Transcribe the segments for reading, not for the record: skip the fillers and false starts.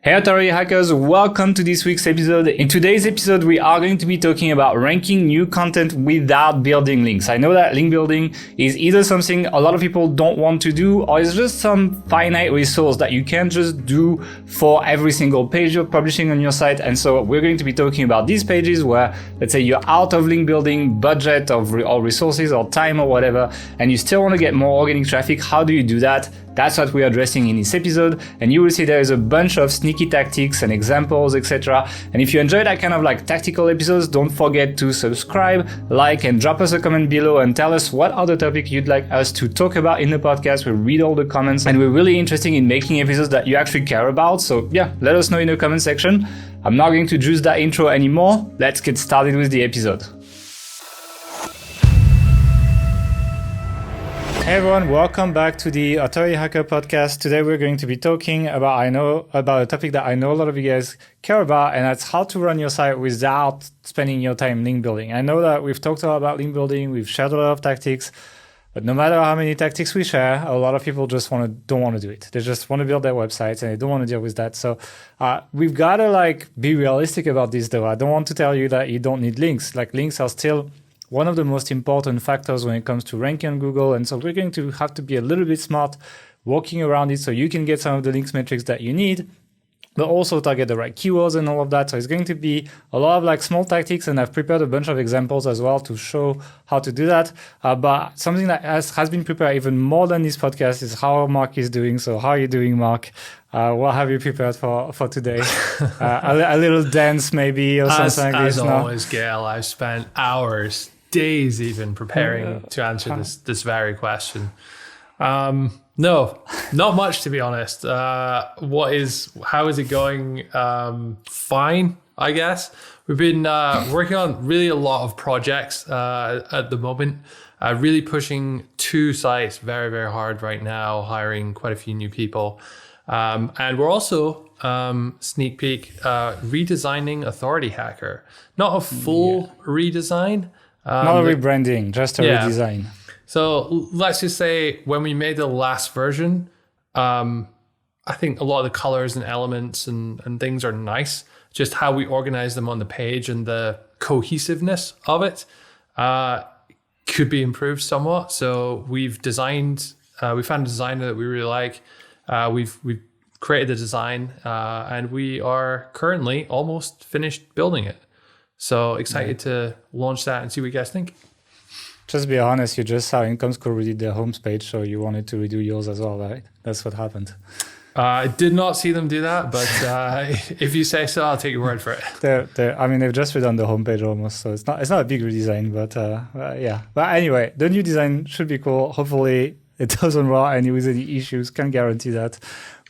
Hey Authority hackers, welcome to this week's episode. In today's episode, we are going to be talking about ranking new content without building links. I know that link building is either something a lot of people don't want to do, or it's just some finite resource that you can't just do for every single page you're publishing on your site. And so we're going to be talking about these pages where, let's say you're out of link building budget or resources or time or whatever, and you still want to get more organic traffic. How do you do that? That's what we're addressing in this episode, and you will see there is a bunch of sneaky tactics and examples, etc. And if you enjoy that kind of like tactical episodes, don't forget to subscribe, like, and drop us a comment below and tell us what other topic you'd like us to talk about in the podcast. We read all the comments, and we're really interested in making episodes that you actually care about. So yeah, let us know in the comment section. I'm not going to juice that intro anymore. Let's get started with the episode. Hey everyone, welcome back to the Authority Hacker podcast. Today we're going to be talking about a topic that I know a lot of you guys care about, and that's how to run your site without spending your time link building. I know that we've talked a lot about link building, we've shared a lot of tactics, but no matter how many tactics we share, a lot of people just don't want to do it. They just want to build their websites and they don't want to deal with that. So we've got to be realistic about this though. I don't want to tell you that you don't need links. Links are still one of the most important factors when it comes to ranking on Google. And so we're going to have to be a little bit smart working around it so you can get some of the links metrics that you need, but also target the right keywords and all of that. So it's going to be a lot of small tactics, and I've prepared a bunch of examples as well to show how to do that. But something that has been prepared even more than this podcast is how Mark is doing. So how are you doing, Mark? What have you prepared for today? A little dance maybe or something like this? As always, Gail, I've spent hours, days even preparing to answer this very question. No, not much to be honest. How is it going? Fine, I guess. We've been working on really a lot of projects at the moment, really pushing two sites very, very hard right now, hiring quite a few new people. And we're also, sneak peek, redesigning Authority Hacker. Not a full redesign. Not a rebranding, just a redesign. So let's just say when we made the last version, I think a lot of the colors and elements and things are nice. Just how we organize them on the page and the cohesiveness of it could be improved somewhat. So we found a designer that we really like. We've created the design and we are currently almost finished building it. So excited to launch that and see what you guys think. Just be honest, you just saw Income School redid their home page, so you wanted to redo yours as well, right? That's what happened. I did not see them do that, but if you say so, I'll take your word for it. They've just redone the homepage almost, so it's not a big redesign, but yeah. But anyway, the new design should be cool. Hopefully it doesn't run any with any issues. Can't guarantee that.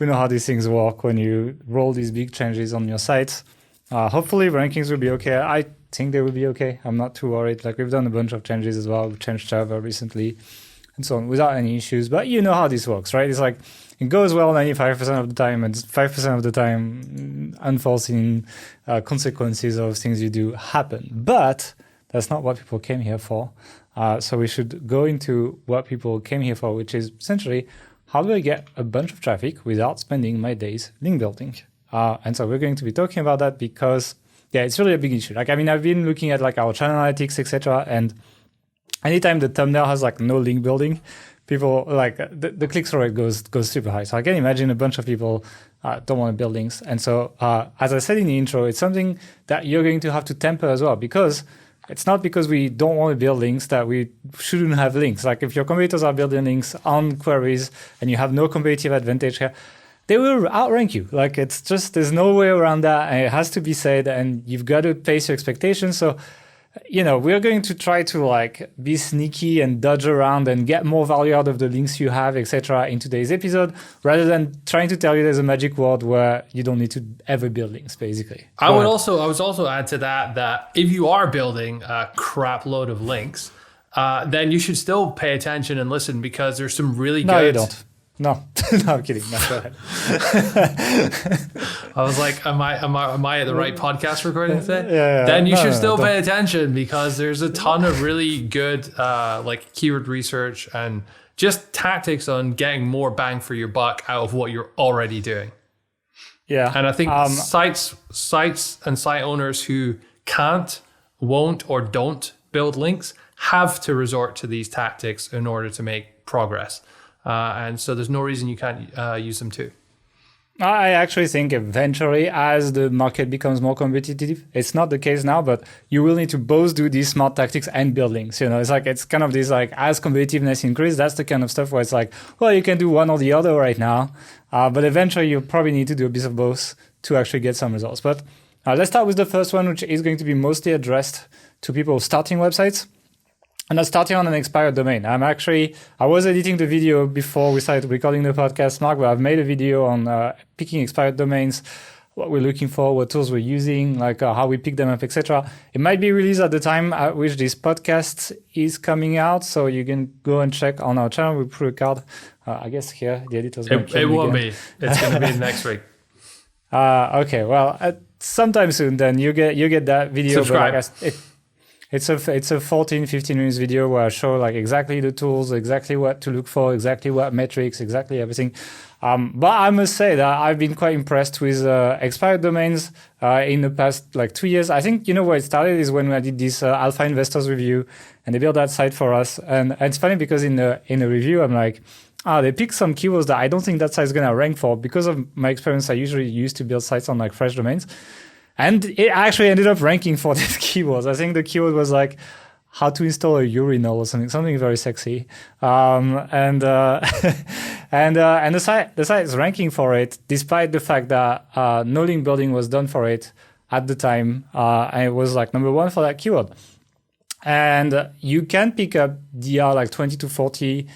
We know how these things work when you roll these big changes on your sites. Hopefully rankings will be okay. I think they will be okay. I'm not too worried. We've done a bunch of changes as well. We've changed server recently and so on without any issues. But you know how this works, right? It's it goes well 95% of the time, and 5% of the time unforeseen consequences of things you do happen. But that's not what people came here for. So we should go into what people came here for, which is essentially how do I get a bunch of traffic without spending my days link building? And so we're going to be talking about that because, it's really a big issue. I've been looking at our channel analytics, etc. And anytime the thumbnail has no link building, people the click-through rate goes super high. So I can imagine a bunch of people don't want to build links. And so, as I said in the intro, it's something that you're going to have to temper as well, because it's not because we don't want to build links that we shouldn't have links. If your competitors are building links on queries and you have no competitive advantage here, they will outrank you. It's just, there's no way around that. And it has to be said, and you've got to pace your expectations. So, we're going to try to be sneaky and dodge around and get more value out of the links you have, etc. in today's episode, rather than trying to tell you there's a magic word where you don't need to ever build links, basically. I would also add to that if you are building a crap load of links, then you should still pay attention and listen, because there's some really good... No, you don't. No, no, I'm kidding. No, go ahead. I was like, am I at the right podcast recording today? Yeah. Then you should still pay attention, because there's a ton of really good keyword research and just tactics on getting more bang for your buck out of what you're already doing. Yeah. And I think sites and site owners who can't, won't, or don't build links have to resort to these tactics in order to make progress. And so there's no reason you can't use them too. I actually think eventually, as the market becomes more competitive, it's not the case now, but you will need to both do these smart tactics and build links. You know, it's kind of this like, as competitiveness increases, that's the kind of stuff where it's like, well, you can do one or the other right now, but eventually you probably need to do a bit of both to actually get some results. But let's start with the first one, which is going to be mostly addressed to people starting websites. And that's starting on an expired domain. I was editing the video before we started recording the podcast, Mark, but I've made a video on picking expired domains, what we're looking for, what tools we're using, like how we pick them up, etc. It might be released at the time at which this podcast is coming out, so you can go and check on our channel. We put a card, I guess here, the editor's going to It won't be. It's going to be next week. Okay, well, sometime soon then you get that video. Subscribe. But it's a 14, 15 minutes video where I show like exactly the tools, exactly what to look for, exactly what metrics, exactly everything. But I must say that I've been quite impressed with expired domains in the past like 2 years. I think, where it started is when I did this Alpha Investors review and they built that site for us. And it's funny because in the review, I'm like, they picked some keywords that I don't think that site is going to rank for. Because of my experience, I usually used to build sites on like fresh domains. And it actually ended up ranking for these keywords. I think the keyword was like how to install a urinal or something very sexy. And the site is ranking for it, despite the fact that no link building was done for it at the time. And it was like number one for that keyword. And you can pick up DR like 20 to 40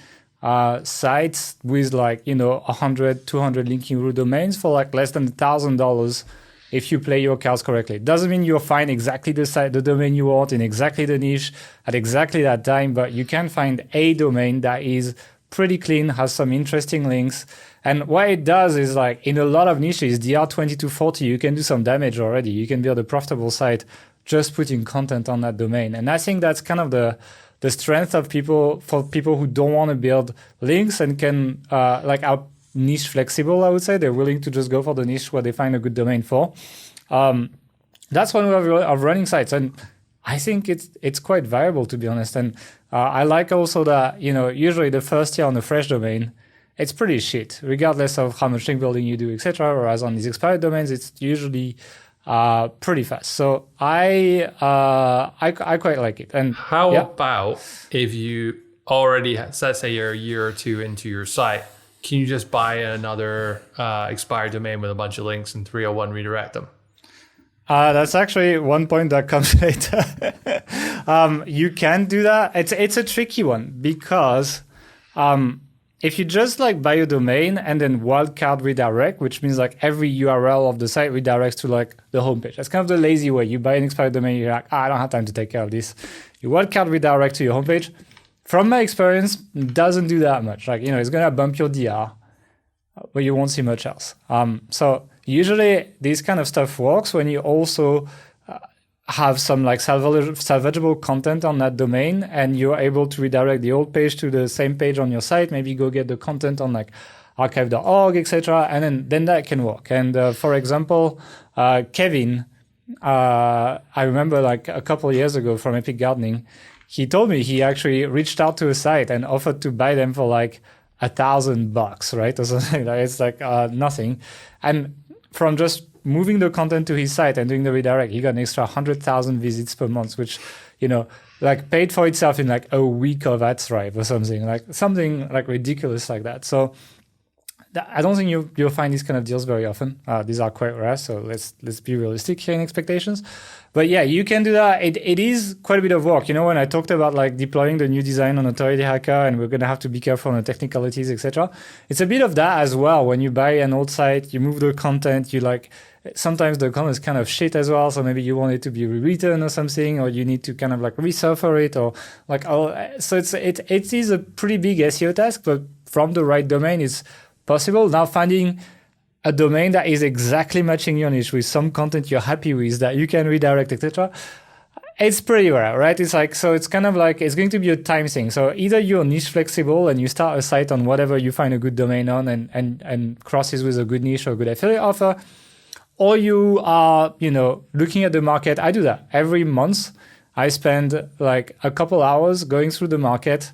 sites with like, 100, 200 linking root domains for like less than $1,000 if you play your cards correctly. It doesn't mean you'll find exactly the domain you want in exactly the niche at exactly that time, but you can find a domain that is pretty clean, has some interesting links. And what it does is like in a lot of niches, DR 20 to 40, you can do some damage already. You can build a profitable site just putting content on that domain. And I think that's kind of the strength of people who don't want to build links and can are niche flexible, I would say. They're willing to just go for the niche where they find a good domain for. That's one way of running sites. And I think it's quite viable, to be honest. And I like also that, usually the first year on a fresh domain, it's pretty shit, regardless of how much link building you do, etc. Whereas on these expired domains, it's usually pretty fast. So I quite like it. And how about if you already, let's say you're a year or two into your site, can you just buy another expired domain with a bunch of links and 301 redirect them? That's actually one point that comes later. You can do that. It's a tricky one because if you just like buy a domain and then wildcard redirect, which means like every URL of the site redirects to like the homepage. That's kind of the lazy way. You buy an expired domain, you're like, I don't have time to take care of this. You wildcard redirect to your homepage. From my experience, it doesn't do that much. Like, it's going to bump your DR, but you won't see much else. So usually this kind of stuff works when you also have some like salvageable content on that domain and you're able to redirect the old page to the same page on your site. Maybe go get the content on like archive.org, etc. And then that can work. And for example, Kevin, I remember like a couple of years ago from Epic Gardening, he told me he actually reached out to a site and offered to buy them for like $1,000, right? Or something like that. It's like nothing. And from just moving the content to his site and doing the redirect, he got an extra 100,000 visits per month, which, like paid for itself in like a week of AdStripe or something like ridiculous like that. So I don't think you'll find these kind of deals very often. These are quite rare, so let's be realistic here in expectations. But yeah, you can do that. It is quite a bit of work. When I talked about like deploying the new design on Authority Hacker and we're going to have to be careful on the technicalities, etc. It's a bit of that as well. When you buy an old site, you move the content, sometimes the content is kind of shit as well. So maybe you want it to be rewritten or something, or you need to kind of like resurfer it or like, so it is a pretty big SEO task, but from the right domain, it's possible. Now finding a domain that is exactly matching your niche with some content you're happy with that you can redirect, etc. It's pretty rare, right? It's like, so it's kind of like, it's going to be a time thing. So either you're niche flexible and you start a site on whatever you find a good domain on and crosses with a good niche or a good affiliate offer, or you are, looking at the market. I do that every month. I spend like a couple hours going through the market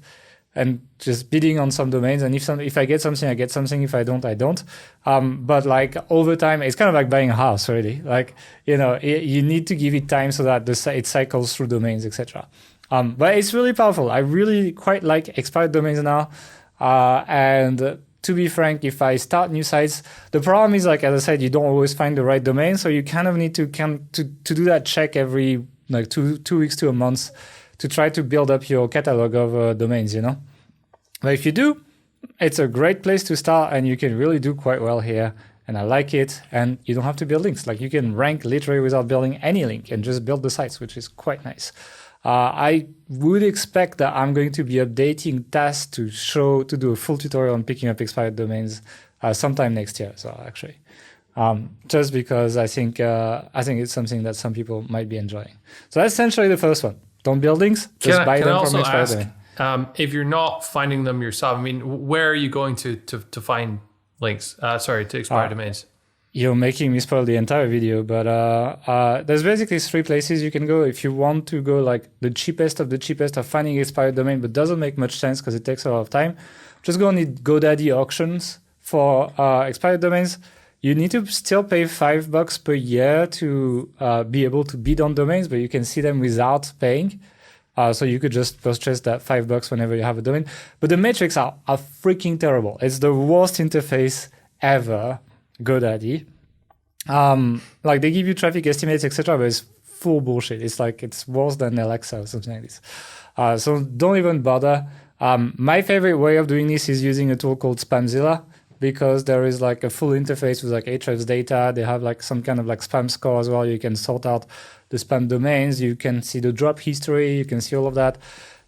and just bidding on some domains. And if I get something, I get something. If I don't, I don't. But like over time, it's kind of like buying a house, really. Like, you need to give it time so that it cycles through domains, etc. But it's really powerful. I really quite like expired domains now. And to be frank, if I start new sites, the problem is, like, as I said, you don't always find the right domain. So you kind of need to do that check every like two weeks to a month to try to build up your catalog of domains, But if you do, it's a great place to start, and you can really do quite well here. And I like it. And you don't have to build links. Like, you can rank literally without building any link and just build the sites, which is quite nice. I would expect that I'm going to be updating tasks to do a full tutorial on picking up expired domains sometime next year. So actually, just because I think it's something that some people might be enjoying. So that's essentially the first one. Don't build links. Just buy them from expired domain. If you're not finding them yourself, I mean, where are you going to find links? To expired domains. You're making me spoil the entire video, but there's basically 3 places you can go if you want to go like the cheapest of finding expired domain, but doesn't make much sense because it takes a lot of time. Just go on GoDaddy Auctions for expired domains. You need to still pay $5 per year to be able to bid on domains, but you can see them without paying. So you could just purchase that $5 whenever you have a domain. But the metrics are freaking terrible. It's the worst interface ever. GoDaddy. Like, they give you traffic estimates, etc., but it's full bullshit. It's worse than Alexa or something like this. So don't even bother. My favorite way of doing this is using a tool called Spamzilla, because there is like a full interface with like Ahrefs data. They have like some kind of like spam score as well. You can sort out the spam domains. You can see the drop history. You can see all of that.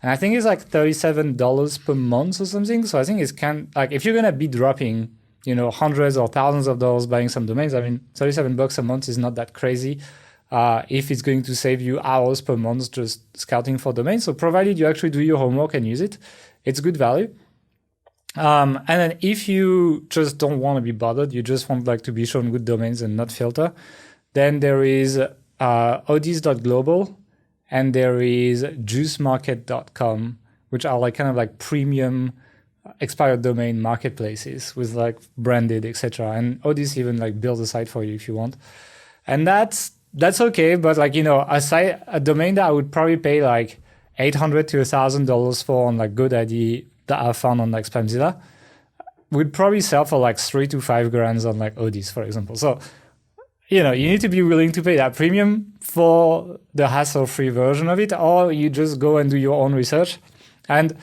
And I think it's like $37 per month or something. So I think if you're going to be dropping hundreds or thousands of dollars buying some domains, I mean, $37 a month is not that crazy if it's going to save you hours per month just scouting for domains. So provided you actually do your homework and use it, it's good value. And then if you just don't want to be bothered, you just want like to be shown good domains and not filter, then there is Odys.global and there is Juicemarket.com, which are like kind of like premium expired domain marketplaces with like branded, etc. And Odys even like builds a site for you if you want. And that's okay, but like, a domain that I would probably pay like $800 to $1,000 for on like GoDaddy that I found on like Spamzilla would probably sell for like $3 to $5,000 on like Odys, for example. So, you need to be willing to pay that premium for the hassle-free version of it, or you just go and do your own research. And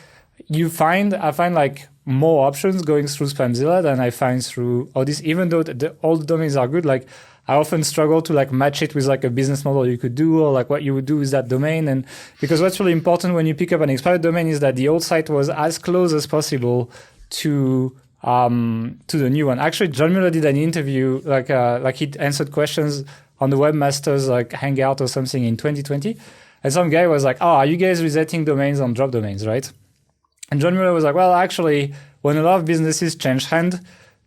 I find like more options going through Spamzilla than I find through Odys, even though all the domains are good. Like, I often struggle to like match it with like a business model you could do, or like what you would do with that domain. And because what's really important when you pick up an expired domain is that the old site was as close as possible to the new one. Actually, John Mueller did an interview, like he answered questions on the Webmasters like Hangout or something in 2020. And some guy was like, "Oh, are you guys resetting domains on drop domains, right?" And John Mueller was like, "Well, actually, when a lot of businesses change hand,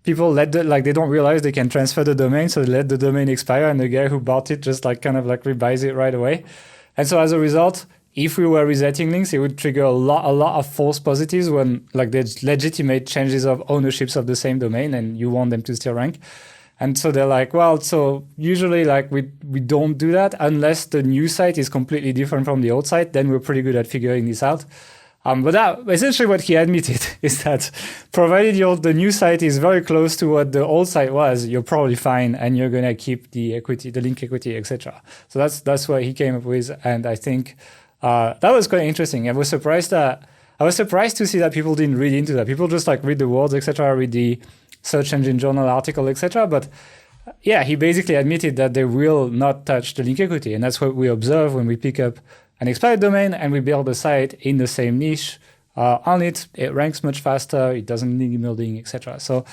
people they don't realize they can transfer the domain, so they let the domain expire, and the guy who bought it just like kind of like rebuys it right away. And so as a result, if we were resetting links, it would trigger a lot of false positives when like there's legitimate changes of ownerships of the same domain, and you want them to still rank. And so they're like, well, so usually like we don't do that unless the new site is completely different from the old site. Then we're pretty good at figuring this out." But that essentially what he admitted is that provided the new site is very close to what the old site was, you're probably fine, and you're gonna keep the equity, the link equity, etc. So that's what he came up with, and I think that was quite interesting. I was surprised to see that people didn't read into that. People just like read the words, etc., read the search engine journal article, etc. But yeah, he basically admitted that they will not touch the link equity, and that's what we observe when we pick up an expired domain and we build a site in the same niche on it. It ranks much faster. It doesn't need building, etc. So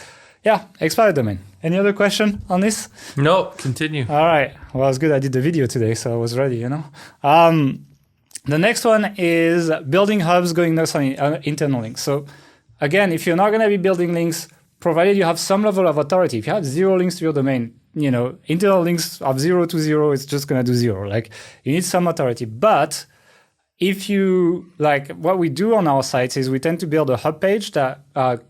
yeah, expired domain. Any other question on this? No, continue. All right. Well, it's good I did the video today, so I was ready, The next one is building hubs going nuts on internal links. So again, if you're not going to be building links, provided you have some level of authority, if you have 0 links to your domain, internal links of 0 to 0, it's just going to do 0. Like you need some authority. But if you like what we do on our sites is we tend to build a hub page that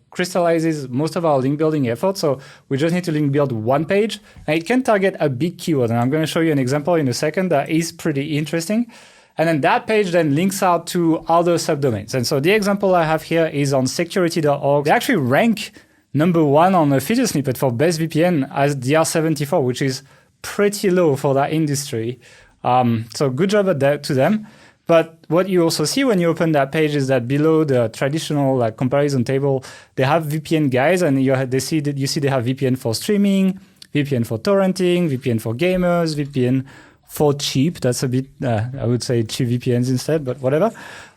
crystallizes most of our link building effort. So we just need to link build one page and it can target a big keyword. And I'm going to show you an example in a second that is pretty interesting. And then that page then links out to other subdomains. And so the example I have here is on security.org. They actually rank number 1 on a feature snippet for best VPN as DR74, which is pretty low for that industry. So good job at that to them. But what you also see when you open that page is that below the traditional like comparison table, they have VPN guides, and you see they have VPN for streaming, VPN for torrenting, VPN for gamers, VPN for cheap. That's a bit, I would say cheap VPNs instead, but whatever.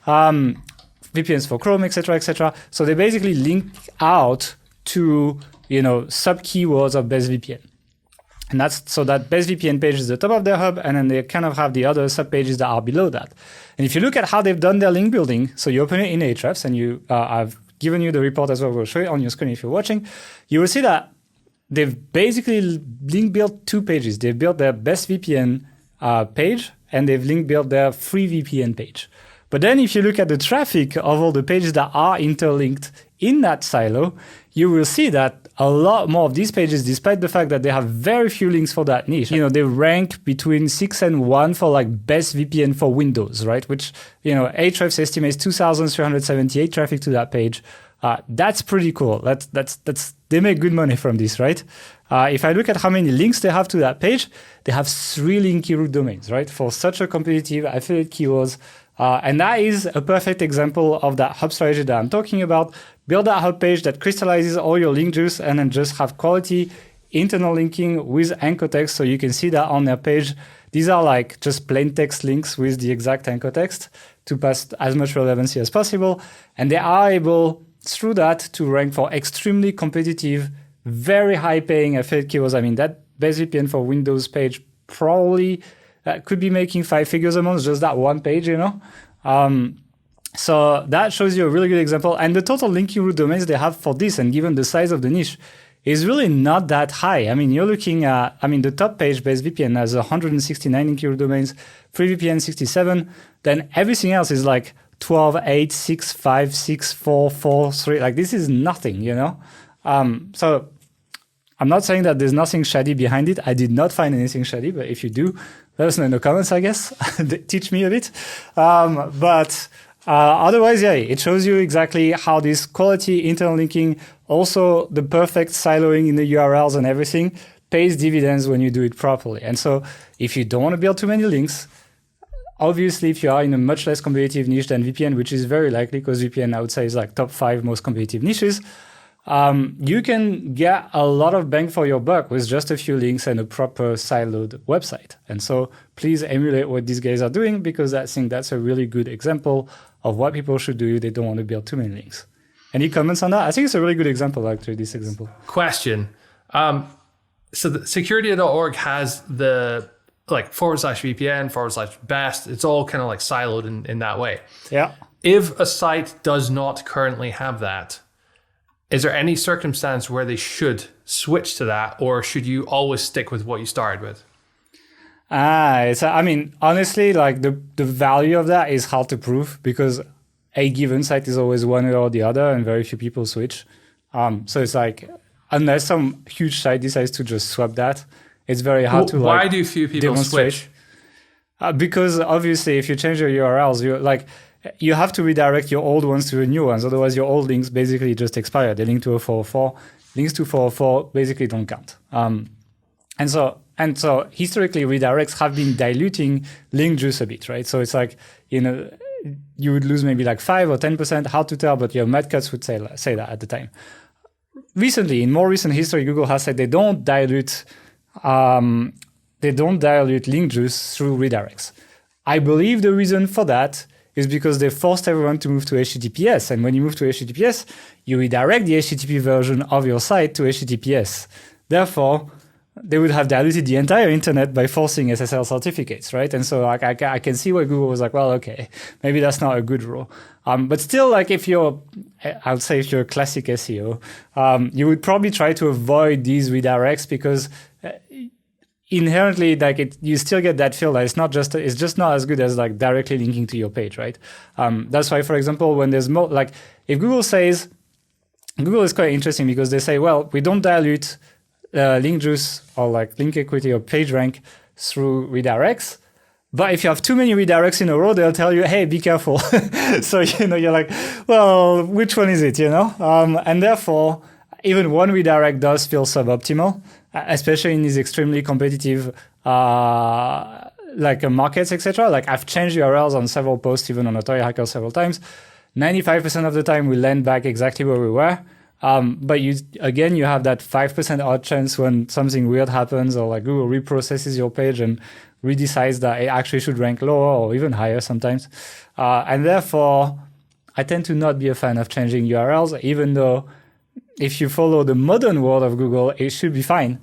VPNs for Chrome, etc., etc. So they basically link out to sub keywords of best VPN. And that best VPN page is the top of their hub, and then they kind of have the other sub pages that are below that. And if you look at how they've done their link building, so you open it in Ahrefs, and I've given you the report as well. We'll show it on your screen if you're watching. You will see that they've basically link built 2 pages. They've built their best VPN page, and they've link built their free VPN page. But then if you look at the traffic of all the pages that are interlinked in that silo, you will see that a lot more of these pages, despite the fact that they have very few links for that niche, they rank between 6 and 1 for like best VPN for Windows, right? Which, Ahrefs estimates 2,378 traffic to that page. That's pretty cool. They make good money from this, right? If I look at how many links they have to that page, they have 3 linky root domains, right? For such a competitive affiliate keywords. And that is a perfect example of that hub strategy that I'm talking about. Build that hub page that crystallizes all your link juice and then just have quality internal linking with anchor text. So you can see that on their page. These are like just plain text links with the exact anchor text to pass as much relevancy as possible. And they are able, through that, to rank for extremely competitive, very high paying affiliate keywords. I mean, that best VPN for Windows page probably could be making 5 figures a month, just that one page, So that shows you a really good example. And the total linking root domains they have for this, and given the size of the niche, is really not that high. I mean, you're looking at, the top page, best VPN, has 169 linking root domains, free VPN 67. Then everything else is like 12, 8, 6, 5, 6, 4, 4, 3. Like this is nothing, So I'm not saying that there's nothing shady behind it. I did not find anything shady, but if you do, let us know in the comments, I guess. Teach me a bit. Otherwise, it shows you exactly how this quality internal linking, also the perfect siloing in the URLs and everything, pays dividends when you do it properly. And so if you don't want to build too many links, obviously, if you are in a much less competitive niche than VPN, which is very likely because VPN, I would say, is like top 5 most competitive niches, you can get a lot of bang for your buck with just a few links and a proper siloed website. And so please emulate what these guys are doing, because I think that's a really good example of what people should do if they don't want to build too many links. Any comments on that? I think it's a really good example, actually, this example. Question. So the security.org has the /VPN/best. It's all kind of like siloed in that way. Yeah. If a site does not currently have that, is there any circumstance where they should switch to that, or should you always stick with what you started with? Honestly, like the value of that is hard to prove, because a given site is always one or the other, and very few people switch. So it's like, unless some huge site decides to just swap that, it's very hard to why do few people switch? Because obviously, if you change your URLs, you have to redirect your old ones to the new ones. Otherwise, your old links basically just expire. They link to a 404. Links to 404 basically don't count. And so historically, redirects have been diluting link juice a bit, right? So it's like, you would lose maybe like 5 or 10%, hard to tell, but your mad cuts would say that at the time. Recently, in more recent history, Google has said they don't dilute link juice through redirects. I believe the reason for that is because they forced everyone to move to HTTPS. And when you move to HTTPS, you redirect the HTTP version of your site to HTTPS. Therefore, they would have diluted the entire internet by forcing SSL certificates, right? And so I can see why Google was like, well, okay, maybe that's not a good rule. But still, like if you're a classic SEO, you would probably try to avoid these redirects, because inherently, like you still get that feel that it's just not as good as like directly linking to your page, right? That's why, for example, when there's more, like if Google is quite interesting because they say, well, we don't dilute link juice or like link equity or page rank through redirects. But if you have too many redirects in a row, they'll tell you, hey, be careful. So, you're like, well, which one is it, And therefore, even one redirect does feel suboptimal, especially in these extremely competitive markets, etc. Like I've changed URLs on several posts, even on Authority Hacker several times. 95% of the time, we land back exactly where we were. But you have that 5% odd chance when something weird happens, or like Google reprocesses your page and redecides that it actually should rank lower or even higher sometimes. And therefore, I tend to not be a fan of changing URLs, even though if you follow the modern world of Google, it should be fine.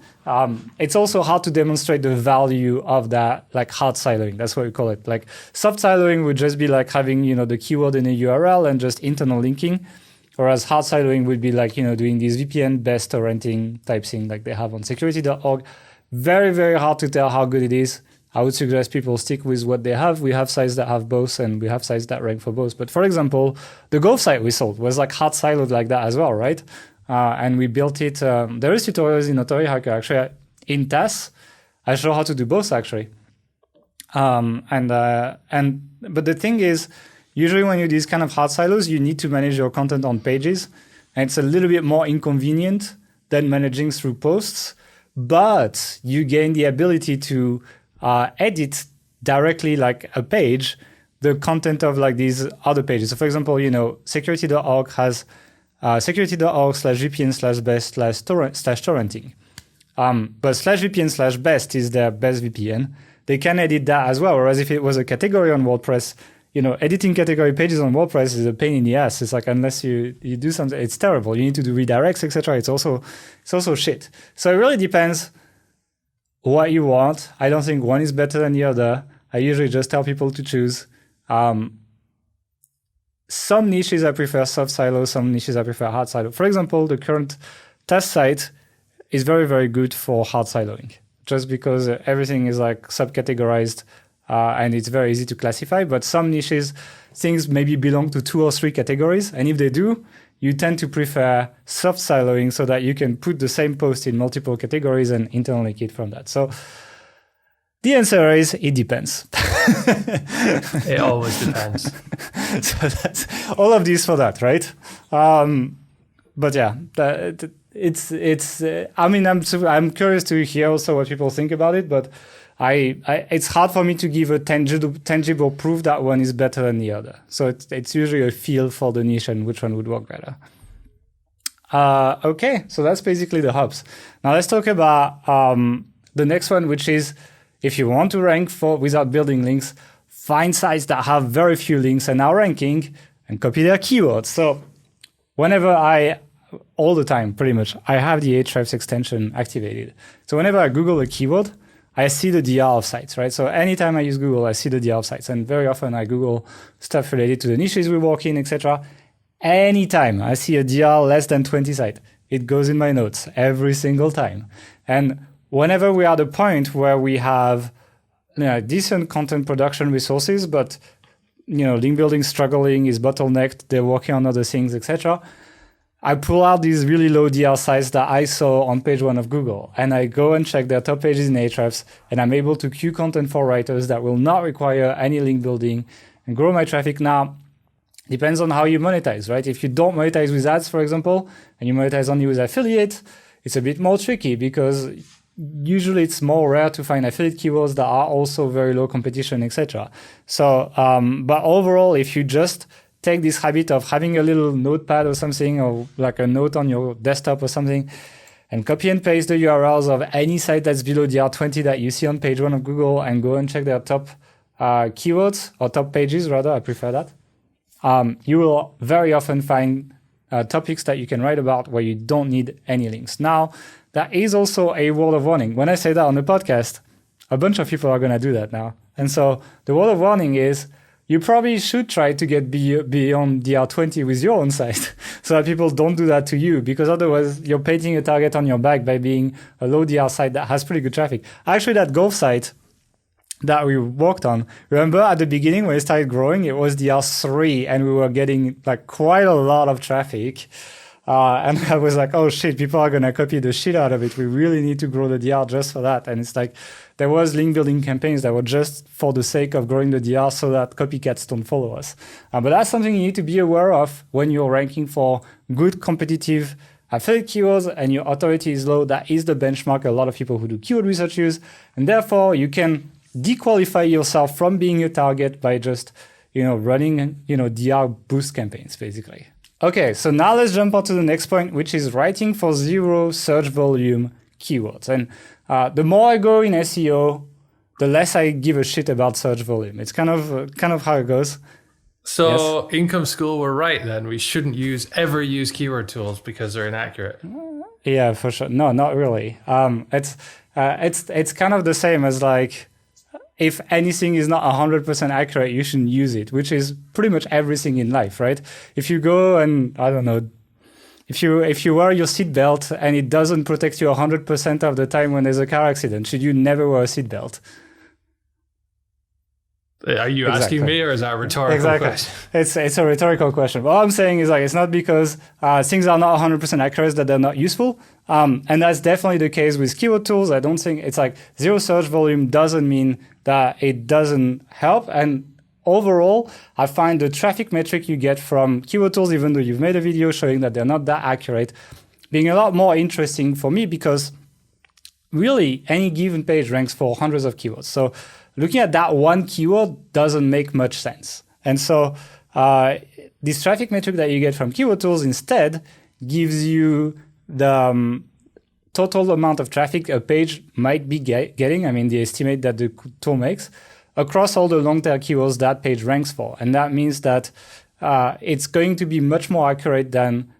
It's also hard to demonstrate the value of that, like hard siloing. That's what we call it. Like soft siloing would just be like having, the keyword in a URL and just internal linking. Whereas hard siloing would be like, doing these VPN-based torrenting type thing like they have on security.org. Very, very hard to tell how good it is. I would suggest people stick with what they have. We have sites that have both, and we have sites that rank for both. But for example, the golf site we sold was like hard siloed like that as well, right? And we built it. There is tutorials in Authority Hacker actually in TAS. I show how to do both actually. But the thing is, usually when you do these kind of hard silos, you need to manage your content on pages, and it's a little bit more inconvenient than managing through posts. But you gain the ability to edit directly like a page, the content of like these other pages. So for example, security.org has security.org/vpn/best/torrenting. But /vpn/best is their best VPN. They can edit that as well. Whereas if it was a category on WordPress, editing category pages on WordPress is a pain in the ass. It's like, unless you do something, it's terrible. You need to do redirects, etc. It's also shit. So it really depends what you want. I don't think one is better than the other. I usually just tell people to choose. Some niches I prefer soft silo, some niches I prefer hard silo. For example, the current test site is very, very good for hard siloing, just because everything is like subcategorized and it's very easy to classify. But some niches, things maybe belong to 2 or 3 categories. And if they do, you tend to prefer soft siloing so that you can put the same post in multiple categories and internal link it from that. So the answer is it depends. It always depends. So that's all of these for that, right? But yeah, it's. I'm curious to hear also what people think about it, but it's hard for me to give a tangible proof that one is better than the other. So it's usually a feel for the niche and which one would work better. Okay, so that's basically the hubs. Now let's talk about the next one, which is, if you want to rank without building links, find sites that have very few links and are ranking, and copy their keywords. So all the time, pretty much, I have the Ahrefs extension activated. So whenever I Google a keyword, I see the DR of sites, right? So anytime I use Google, I see the DR of sites. And very often I Google stuff related to the niches we work in, etc. Anytime I see a DR less than 20 sites, it goes in my notes every single time. And whenever we are at the point where we have decent content production resources, but link building struggling, is bottlenecked, they're working on other things, etc., I pull out these really low DR sites that I saw on page 1 of Google, and I go and check their top pages in Ahrefs, and I'm able to queue content for writers that will not require any link building and grow my traffic. Now, depends on how you monetize, right? If you don't monetize with ads, for example, and you monetize only with affiliate, it's a bit more tricky because usually it's more rare to find affiliate keywords that are also very low competition, etc. So, but overall, if you just take this habit of having a little notepad or something, or like a note on your desktop or something, and copy and paste the URLs of any site that's below DR20 that you see on page 1 of Google, and go and check their top keywords, or top pages rather, I prefer that. You will very often find topics that you can write about where you don't need any links. Now, that is also a word of warning. When I say that on the podcast, a bunch of people are going to do that now. And so the word of warning is, you probably should try to get beyond DR20 with your own site so that people don't do that to you, because otherwise you're painting a target on your back by being a low DR site that has pretty good traffic. Actually, that golf site that we worked on, remember at the beginning when it started growing, it was DR3 and we were getting like quite a lot of traffic. And I was like, oh shit, people are going to copy the shit out of it. We really need to grow the DR just for that. And it's like, there was link building campaigns that were just for the sake of growing the DR so that copycats don't follow us. But that's something you need to be aware of when you're ranking for good competitive affiliate keywords and your authority is low. That is the benchmark a lot of people who do keyword research use. And therefore you can dequalify yourself from being a target by just, running, DR boost campaigns basically. Okay, so now let's jump on to the next point, which is writing for zero search volume keywords. And the more I go in SEO, the less I give a shit about search volume. It's kind of how it goes. So yes. Income School were right then. We shouldn't ever use keyword tools because they're inaccurate. Yeah, for sure. No, not really. It's kind of the same as like, if anything is not 100% accurate, you shouldn't use it, which is pretty much everything in life, right? If you go and, I don't know, if you wear your seatbelt and it doesn't protect you 100% of the time when there's a car accident, should you never wear a seatbelt? Are you asking me, or is that a rhetorical question? It's a rhetorical question. All I'm saying is like it's not because things are not 100% accurate that they're not useful. And that's definitely the case with keyword tools. I don't think it's like zero search volume doesn't mean that it doesn't help. And overall, I find the traffic metric you get from keyword tools, even though you've made a video showing that they're not that accurate, being a lot more interesting for me because really any given page ranks for hundreds of keywords. So looking at that one keyword doesn't make much sense. And so this traffic metric that you get from keyword tools instead gives you the total amount of traffic a page might be getting, the estimate that the tool makes, across all the long tail keywords that page ranks for. And that means that it's going to be much more accurate than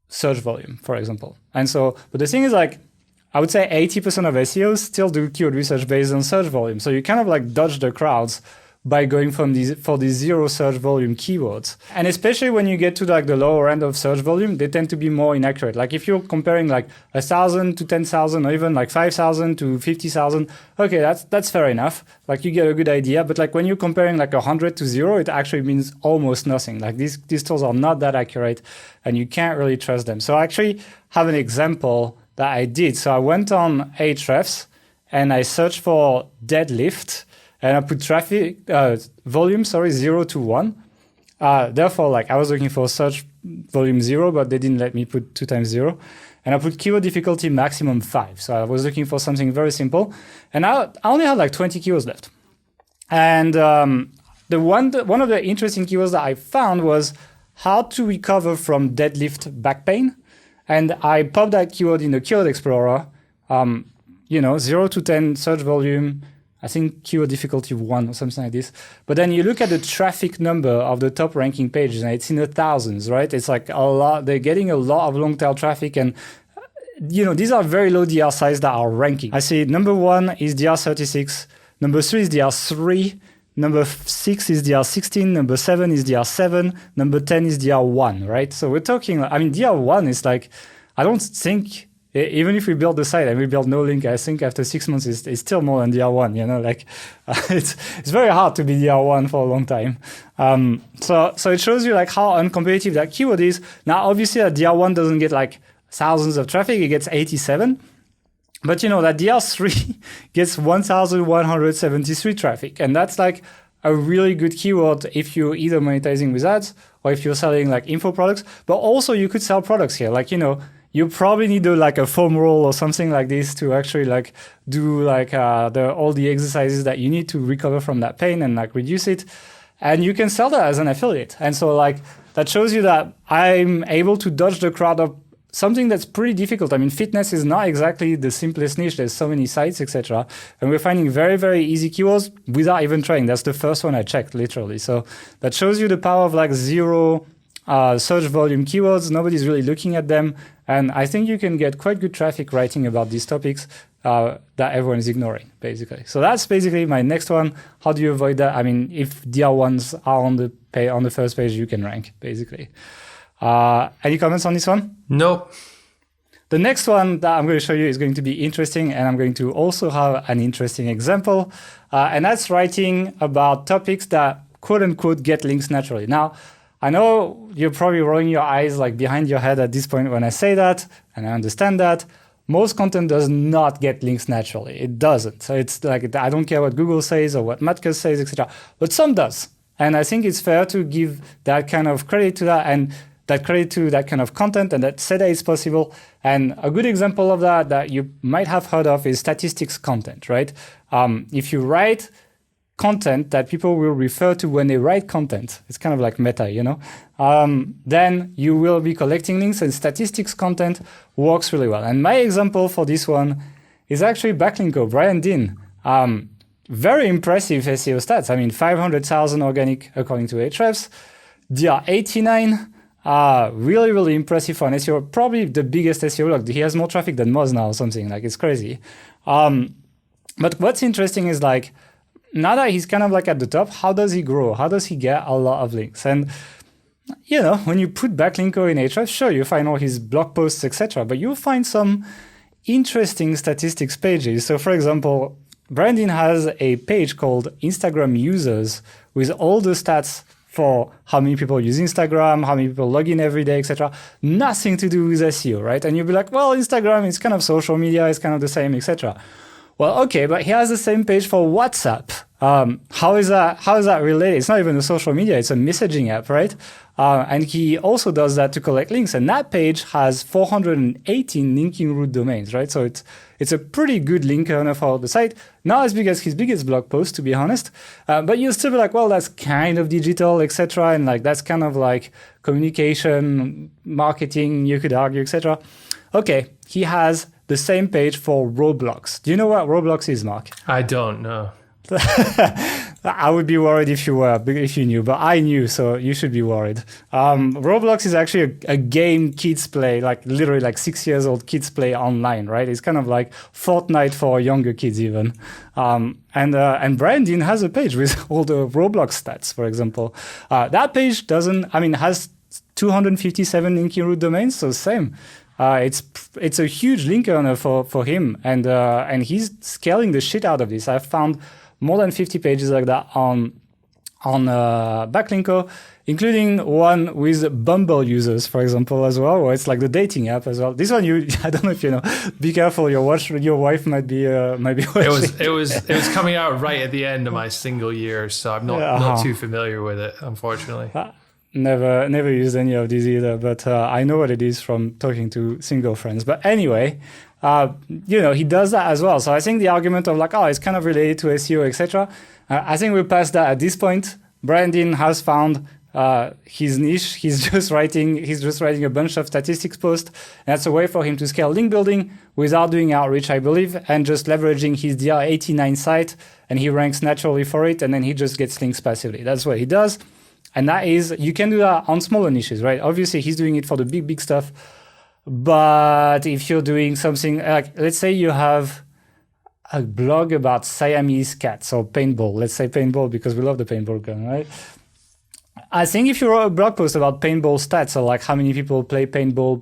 search volume, for example. And so, but the thing is like, I would say 80% of SEOs still do keyword research based on search volume. So you kind of like dodge the crowds by going for these zero search volume keywords. And especially when you get to like the lower end of search volume, they tend to be more inaccurate. Like if you're comparing like 1,000 to 10,000 or even like 5,000 to 50,000, okay, that's fair enough. Like you get a good idea. But like when you're comparing like 100 to 0, it actually means almost nothing. Like these tools are not that accurate and you can't really trust them. So I actually have an example that I did. So I went on Ahrefs and I searched for deadlift and I put volume 0 to 1. Therefore, like I was looking for search volume 0, but they didn't let me put 2 times 0. And I put keyword difficulty maximum 5. So I was looking for something very simple. And I only had like 20 keywords left. And one of the interesting keywords that I found was how to recover from deadlift back pain. And I popped that keyword in the Keyword Explorer, 0 to 10 search volume, I think keyword difficulty 1 or something like this. But then you look at the traffic number of the top ranking pages and it's in the thousands, right? It's like a lot, they're getting a lot of long tail traffic and these are very low DR size that are ranking. I see number 1 is DR36, number 3 is DR3, number 6 is DR16, number 7 is DR7, number 10 is DR1, right? So we're talking, DR1 is like, I don't think, even if we build the site and we build no link, I think after 6 months it's still more than DR1, it's very hard to be DR1 for a long time. So it shows you like how uncompetitive that keyword is. Now, obviously that DR1 doesn't get like thousands of traffic, it gets 87. But that DR3 gets 1,173 traffic. And that's like a really good keyword if you're either monetizing with ads or if you're selling like info products. But also you could sell products here. Like, you probably need like a foam roll or something like this to actually like do like all the exercises that you need to recover from that pain and like reduce it. And you can sell that as an affiliate. And so like that shows you that I'm able to dodge the crowd of something that's pretty difficult. Fitness is not exactly the simplest niche. There's so many sites, etc. And we're finding very, very easy keywords without even trying. That's the first one I checked, literally. So that shows you the power of like zero search volume keywords. Nobody's really looking at them. And I think you can get quite good traffic writing about these topics that everyone is ignoring, basically. So that's basically my next one. How do you avoid that? I mean, if DR1s are on the first page, you can rank, basically. Any comments on this one? Nope. The next one that I'm going to show you is going to be interesting, and I'm going to also have an interesting example, and that's writing about topics that quote-unquote get links naturally. Now, I know you're probably rolling your eyes like behind your head at this point when I say that, and I understand that. Most content does not get links naturally. It doesn't. So it's like, I don't care what Google says or what Matka says, etc. But some does. And I think it's fair to give that kind of credit to that, and that credit to that kind of content, and that say that it's possible. And a good example of that you might have heard of is statistics content, right? If you write content that people will refer to when they write content, it's kind of like meta, you know? Then you will be collecting links, and statistics content works really well. And my example for this one is actually Backlinko, Brian Dean. Very impressive SEO stats. I mean, 500,000 organic according to Ahrefs, DR89, really, really impressive for an SEO, probably the biggest SEO log. He has more traffic than Moz now or something, like it's crazy. But what's interesting is like, now that he's kind of like at the top, how does he grow? How does he get a lot of links? And, you know, when you put Backlinko in Ahrefs, sure, you find all his blog posts, etc., but you'll find some interesting statistics pages. So for example, Brandon has a page called Instagram users with all the stats for how many people use Instagram, how many people log in every day, etc. Nothing to do with SEO, right? And you'll be like, well, Instagram is kind of social media, it's kind of the same, etc. Well, okay, but he has the same page for WhatsApp. How is that related? It's not even a social media, it's a messaging app, right? And he also does that to collect links. And that page has 418 linking root domains, right? So it's a pretty good link earner for the site. Not as big as his biggest blog post, to be honest. But you'll still be like, well, that's kind of digital, etc. And like that's kind of like communication, marketing, you could argue, etc. Okay, he has the same page for Roblox. Do you know what Roblox is, Mark? I don't know. I would be worried if you knew, but I knew, so you should be worried. Roblox is actually a game kids play, like literally like 6 years old kids play online, right? It's kind of like Fortnite for younger kids even. And Brandon has a page with all the Roblox stats, for example. That page has 257 linking root domains, so same. It's a huge link earner for him, and he's scaling the shit out of this. I've found more than 50 pages like that on Backlinko, including one with Bumble users, for example, as well, where it's like the dating app as well. This one, I don't know if you know. Be careful, your wife might be watching. It was coming out right at the end of my single year, so I'm not too familiar with it, unfortunately. Never used any of these either, but I know what it is from talking to single friends. But anyway, he does that as well. So I think the argument of like, oh, it's kind of related to SEO, etc. I think we're past that at this point. Brandon has found his niche. He's just writing a bunch of statistics posts. And that's a way for him to scale link building without doing outreach, I believe, and just leveraging his DR89 site. And he ranks naturally for it, and then he just gets links passively. That's what he does. And that is, you can do that on smaller niches, right? Obviously, he's doing it for the big stuff. But if you're doing something like, let's say you have a blog about Siamese cats or paintball. Let's say paintball because we love the paintball gun, right? I think if you wrote a blog post about paintball stats or like how many people play paintball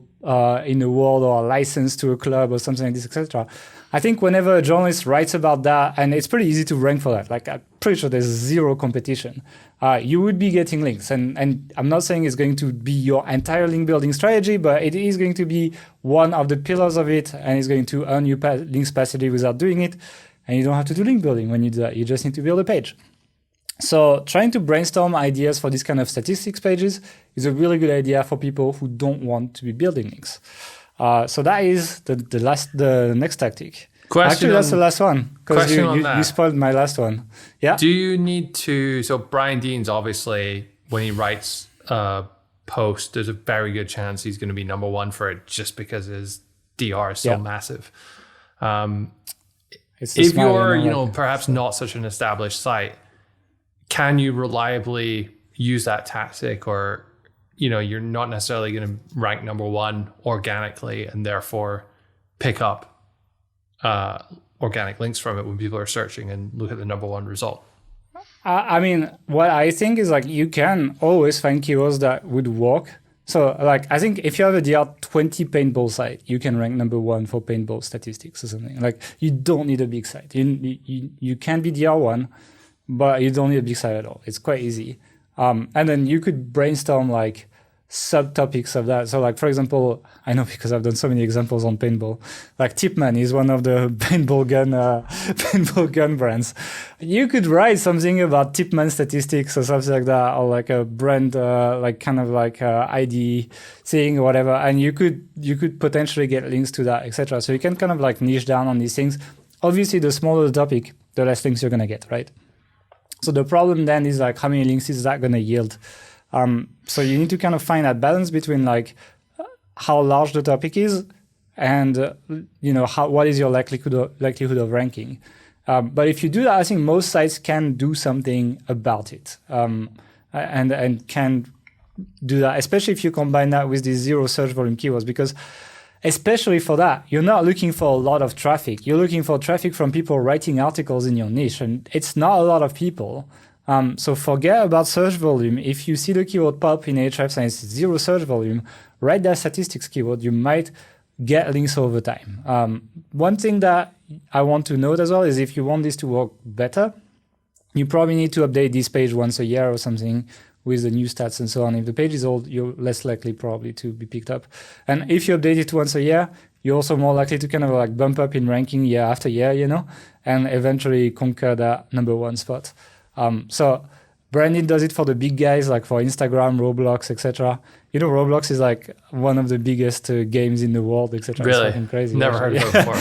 in the world or are licensed to a club or something like this, etc. I think whenever a journalist writes about that, and it's pretty easy to rank for that, like I'm pretty sure there's zero competition, you would be getting links. And I'm not saying it's going to be your entire link building strategy, but it is going to be one of the pillars of it, and it's going to earn you links passively without doing it. And you don't have to do link building when you do that. You just need to build a page. So trying to brainstorm ideas for this kind of statistics pages is a really good idea for people who don't want to be building links. So that is the next tactic. Actually, that's the last one because you spoiled my last one. Yeah. Do you need to? So Brian Dean's obviously when he writes a post, there's a very good chance he's going to be number one for it just because his DR is so massive. If you're, perhaps not such an established site, can you reliably use that tactic, or you're not necessarily going to rank number one organically and therefore pick up organic links from it when people are searching and look at the number one result. I mean, what I think is like you can always find keywords that would work. So like, I think if you have a DR20 paintball site, you can rank number one for paintball statistics or something. Like you don't need a big site. You can be DR1, but you don't need a big site at all. It's quite easy. And then you could brainstorm like subtopics of that. So like, for example, I know because I've done so many examples on paintball, like Tipman is one of the paintball gun brands. You could write something about Tipman statistics or something like that, or like a brand, like kind of like ID thing or whatever. And you could potentially get links to that, etc. So you can kind of like niche down on these things. Obviously, the smaller the topic, the less links you're going to get, right? So the problem then is like, how many links is that going to yield? So you need to kind of find that balance between like how large the topic is and what is your likelihood of ranking. But if you do that, I think most sites can do something about it, and can do that, especially if you combine that with these zero search volume keywords, because especially for that, you're not looking for a lot of traffic. You're looking for traffic from people writing articles in your niche, and it's not a lot of people. So forget about search volume. If you see the keyword pop in Ahrefs and it's zero search volume, write that statistics keyword. You might get links over time. One thing that I want to note as well is if you want this to work better, you probably need to update this page once a year or something with the new stats and so on. If the page is old, you're less likely probably to be picked up. And if you update it once a year, you're also more likely to kind of like bump up in ranking year after year, and eventually conquer that number one spot. So Brandon does it for the big guys, like for Instagram, Roblox, etc. Roblox is like one of the biggest games in the world, etc. Really? It's fucking crazy. Never heard of it before.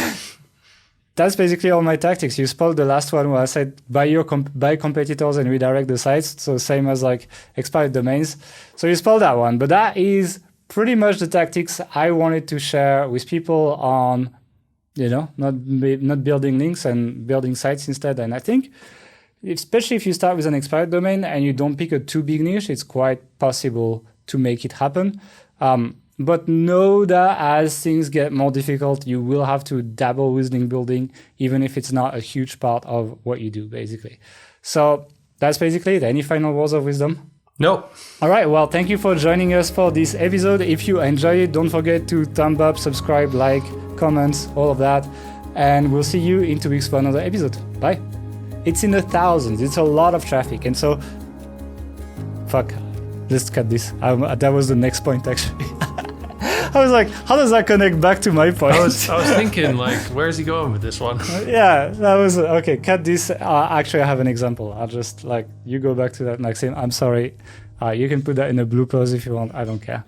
That's basically all my tactics. You spoiled the last one where I said buy competitors and redirect the sites. So same as like expired domains. So you spoiled that one. But that is pretty much the tactics I wanted to share with people on, not building links and building sites instead. And I think, especially if you start with an expired domain and you don't pick a too big niche, it's quite possible to make it happen. But know that as things get more difficult, you will have to dabble with link building, even if it's not a huge part of what you do, basically. So that's basically it. Any final words of wisdom? Nope. All right. Well, thank you for joining us for this episode. If you enjoyed it, don't forget to thumb up, subscribe, like, comments, all of that. And we'll see you in 2 weeks for another episode. Bye. It's in the thousands. It's a lot of traffic. And so, let's cut this. That was the next point, actually. I was like, how does that connect back to my point? I was thinking, like, where's he going with this one? Yeah, that was, okay, cut this. Actually, I have an example. I'll just, you go back to that, Maxime. I'm sorry. You can put that in the bloopers if you want. I don't care.